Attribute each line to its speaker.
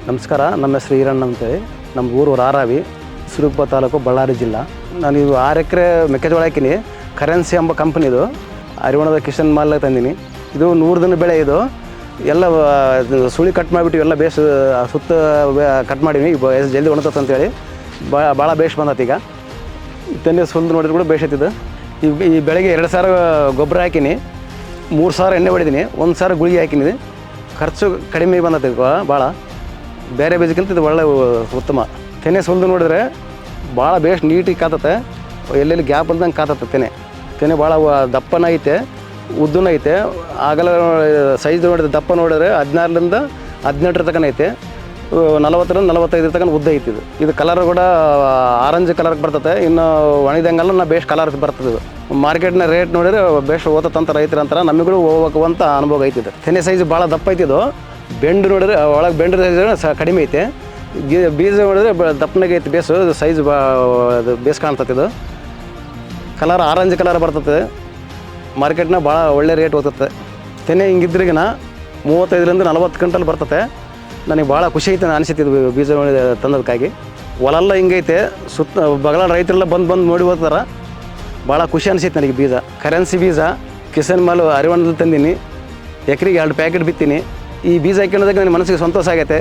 Speaker 1: ನಮಸ್ಕಾರ. ನಮ್ಮ ಹೆಸರು ಈರಣ್ಣ ಅಂತೇಳಿ. ನಮ್ಮ ಊರು ರಾರಾವಿ, ಸಿರುಗುಪ್ಪ ತಾಲೂಕು, ಬಳ್ಳಾರಿ ಜಿಲ್ಲಾ. ನಾನು ಇದು 6 ಎಕರೆ ಮೆಕ್ಕೆಜೋಳ ಹಾಕಿನಿ. ಕರೆನ್ಸಿ ಎಂಬ ಕಂಪ್ನಿದು ಹರಿವಣದ ಕಿಶನ್ ಮಾಲ್ ತಂದೀನಿ. ಇದು 100 ದಿನ ಬೆಳೆ. ಇದು ಎಲ್ಲ ಸುಳಿ ಕಟ್ ಮಾಡಿಬಿಟ್ಟು ಎಲ್ಲ ಬೇಸ್ ಸುತ್ತ ಕಟ್ ಮಾಡೀನಿ. ಜಲ್ದಿ ಒಣತತ್ ಅಂತೇಳಿ ಭಾಳ ಬೇಸ್ ಬಂದತಿ. ಈಗ ತೆನೆ ಸುಲ್ದು ನೋಡಿದ್ರೆ ಕೂಡ ಬೇಸತ್ತಿದ್ದು. ಈ ಬೆಳೆಗೆ 2 ಸಾವಿರ ಗೊಬ್ಬರ ಹಾಕಿನಿ, 3 ಸಾವಿರ ಎಣ್ಣೆ ಹೊಡಿದೀನಿ, 1 ಸಾವಿರ ಗುಳಿಗೆ ಹಾಕಿನಿ. ಖರ್ಚು ಕಡಿಮೆ ಬಂದತಿ ಭಾಳ. ಬೇರೆ ಬೀಜಕ್ಕಿಂತ ಇದು ಒಳ್ಳೆ ಉತ್ತಮ. ತೆನೆ ಸುಲ್ದು ನೋಡಿದ್ರೆ ಭಾಳ ಬೇಸ್ ನೀಟಿಗೆ ಕಾತತ್ತೆ. ಎಲ್ಲೆಲ್ಲಿ ಗ್ಯಾಪ್ ಇಲ್ದಂಗೆ ಕಾತತ್ತೆ. ತೆನೆ ಭಾಳ ದಪ್ಪನ ಐತೆ, ಉದ್ದನ ಐತೆ. ಆಗಲ್ಲ ಸೈಜ್ ನೋಡಿದ್ರೆ ದಪ್ಪ ನೋಡಿದ್ರೆ 16ರಿಂದ 18 ತನಕ ಐತೆ. 40ರಿಂದ 45 ತನಕ ಉದ್ದ ಐತಿ. ಇದು ಕಲರ್ ಕೂಡ ಆರೆಂಜ್ ಕಲರ್ಗೆ ಬರ್ತದೆ. ಇನ್ನು ಒಣಗಿದಂಗೆಲ್ಲ ಬೇಸ್ ಕಲರ್ ಬರ್ತದೆ. ಇದು ಮಾರ್ಕೆಟ್ನ ರೇಟ್ ನೋಡಿದ್ರೆ ಬೇಸ್ ಓದತ್ತಂತ ರೈತರು ಅಂತಾರೆ. ನಮಗೂ ಹೋಗ್ಬೇಕು ಅಂತ ಅನುಭವ ಐತಿದೆ. ತೆನೆ ಸೈಜ್ ಭಾಳ ದಪ್ಪ ಐತಿದು. ಬೆಂಡು ನೋಡಿದ್ರೆ ಒಳಗೆ ಬೆಂಡು ಸೈಜ್ ಕಡಿಮೆ ಐತೆ. ಬೀಜ ನೋಡಿದ್ರೆ ದಪ್ಪನಾಗೆ ಐತೆ. ಬೇಸು ಸೈಜ್ ಅದು ಬೇಸ್ ಕಾಣ್ತದೆ. ಇದು ಕಲರ್ ಆರೆಂಜ್ ಕಲರ್ ಬರ್ತದೆ. ಮಾರ್ಕೆಟ್ನಾಗ ಭಾಳ ಒಳ್ಳೆ ರೇಟ್ ಹೋಗ್ತದೆ. ತೆನೆ ಹಿಂಗಿದ್ರಿಗಿನ 35ರಿಂದ 40 ಕ್ವಿಂಟಲ್ ಬರ್ತದೆ. ನನಗೆ ಭಾಳ ಖುಷಿ ಐತೆ ಅನಿಸುತ್ತಿದ್ದು ಬೀಜ ತಂದದಕ್ಕಾಗಿ. ಹೊಲೆಲ್ಲ ಹಿಂಗೈತೆ. ಸುತ್ತ ಬಗಲ ರೈತರೆಲ್ಲ ಬಂದು ನೋಡಿ ಹೋಗ್ತಾರೆ. ಭಾಳ ಖುಷಿ ಅನಿಸೈತೆ ನನಗೆ ಬೀಜ. ಕರೆನ್ಸಿ ಬೀಜ ಕಿಸನ್ ಮಾಲ್ ಹರಿವಣದಲ್ಲಿ ತಂದೀನಿ. ಎಕರೆಗೆ 2 ಪ್ಯಾಕೆಟ್ ಬಿತ್ತೀನಿ. ಈ ಬೀಜ ಹಾಕಿರೋದಕ್ಕೆ ನನ್ನ ಮನಸ್ಸಿಗೆ ಸಂತೋಷ ಆಗೈತೆ.